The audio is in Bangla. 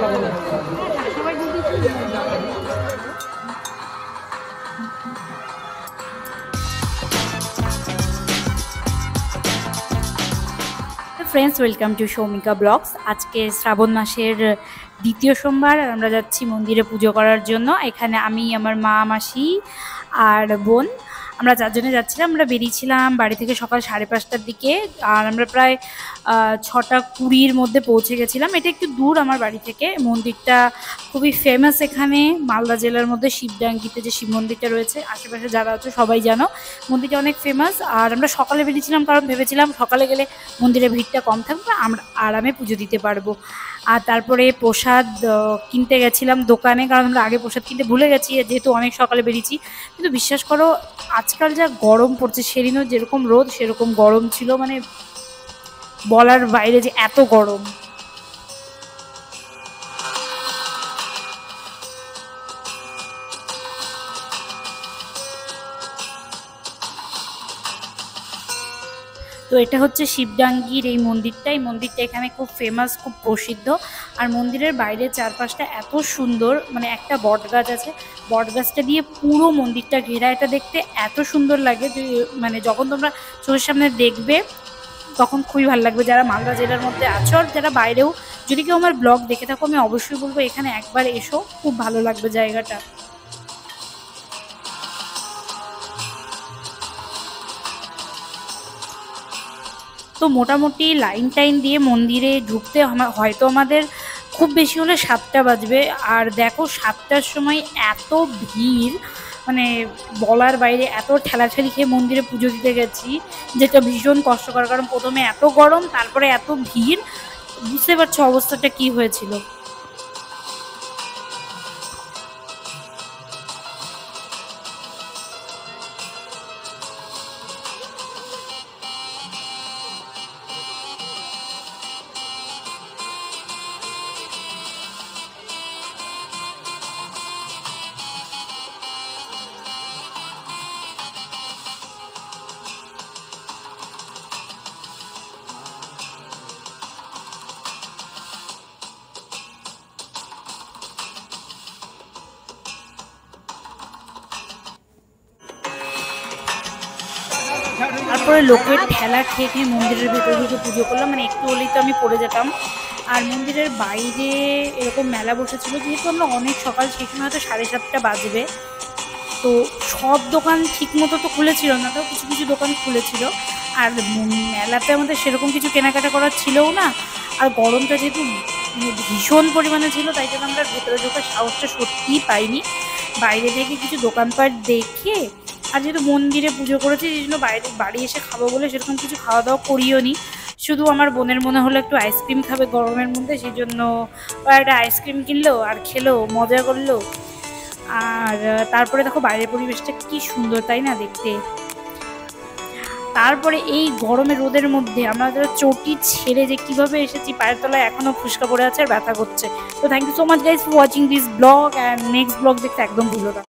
Friends welcome to Shaumika blogs. आज के श्रावण मासेर द्वितीय सोमवार और আমরা যাচ্ছি মন্দিরে পুজো করার জন্য। এখানে আমি আমার মা মাসি আর বোন আমরা চারজনে যাচ্ছিলাম। আমরা বেরিয়েছিলাম বাড়ি থেকে সকাল 5:30টার দিকে আর আমরা প্রায় 6:20-র মধ্যে পৌঁছে গেছিলাম। এটা একটু দূর আমার বাড়ি থেকে। মন্দিরটা খুবই ফেমাস এখানে মালদা জেলার মধ্যে শিবডাঙ্গিতে যে শিব মন্দিরটা রয়েছে, আশেপাশে যারা আছে সবাই জানো মন্দিরটা অনেক ফেমাস। আর আমরা সকালে বেরিয়েছিলাম কারণ ভেবেছিলাম সকালে গেলে মন্দিরে ভিড়টা কম থাকবে, আমরা আরামে পুজো দিতে পারবো। আর তারপরে প্রসাদ কিনতে গেছিলাম দোকানে, কারণ আমরা আগে প্রসাদ কিনতে ভুলে গেছি যেহেতু অনেক সকালে বেরিয়েছি। কিন্তু বিশ্বাস করো আজকাল যা গরম পড়ছে, সেদিনও যেরকম রোদ সেরকম গরম ছিল, মানে বলার বাইরে যে এত গরম। তো এটা হচ্ছে শিবডাঙ্গির এই মন্দিরটা এখানে খুব ফেমাস, খুব প্রসিদ্ধ। আর মন্দিরের বাইরে চারপাশটা এত সুন্দর, মানে একটা বট গাছ আছে, বট গাছটা দিয়ে পুরো মন্দিরটা ঘেরা। এটা দেখতে এত সুন্দর লাগে যে মানে যখন তোমরা চোখের সামনে দেখবে তখন খুবই ভালো লাগবে। যারা মালদা জেলার মধ্যে আছো আর যারা বাইরেও যদি কেউ আমার ব্লগ দেখে থাকো, আমি অবশ্যই বলবো এখানে একবার এসো, খুব ভালো লাগবে জায়গাটা। তো মোটামুটি লাইন টাইন দিয়ে মন্দিরে ঢুকতে হয়তো আমাদের খুব বেশি হলে 7টা বাজবে। আর দেখো 7টার সময় এত ভিড়, মানে বলার বাইরে। এত ঠেলাঠেলি খেয়ে মন্দিরে পুজো দিতে গেছি, যেটা ভীষণ কষ্টকর, কারণ প্রথমে এত গরম তারপরে এত ভিড়, বুঝতে পারছো অবস্থাটা কি হয়েছিল। তারপরে লোকের ঠেলা খেয়ে খেয়ে মন্দিরের ভেতরে ঢুকে পুজো করলাম, মানে একটু হলেই তো আমি পড়ে যেতাম। আর মন্দিরের বাইরে এরকম মেলা বসেছিল, যেহেতু আমরা অনেক সকাল, সেই সময় হয়তো 7:30 বাজবে। তো সব দোকান ঠিক মতো তো খুলেছিল না, তো কিছু কিছু দোকান খুলেছিল। আর মেলাতে আমাদের সেরকম কিছু কেনাকাটা করার ছিলও না। আর গরমটা যেহেতু ভীষণ পরিমাণে ছিল, তাই জন্য আমরা ভেতরে ঢোকার সাহসটা সত্যিই পাইনি। বাইরে থেকে কিছু দোকানপাট দেখে, আর যেহেতু মন্দিরে পুজো করেছি সেই জন্য বাড়ি এসে খাবো বলে সেরকম কিছু খাওয়া দাওয়া করিও নি। শুধু আমার বোনের মনে হলো একটু আইসক্রিম খাবে গরমের মধ্যে, সেই জন্য একটা আইসক্রিম কিনলো আর খেলো, মজা করলো। আর তারপরে দেখো বাইরের পরিবেশটা কি সুন্দর, তাই না দেখতে। তারপরে এই গরমে রোদের মধ্যে আমরা যারা চটি ছেড়ে যে কিভাবে এসেছি, পায়ের তলায় এখনো ফুসকা পড়ে আছে আর ব্যথা করছে। তো thank you so much guys for watching this blog, and next blog দেখতে একদম ভুলো না।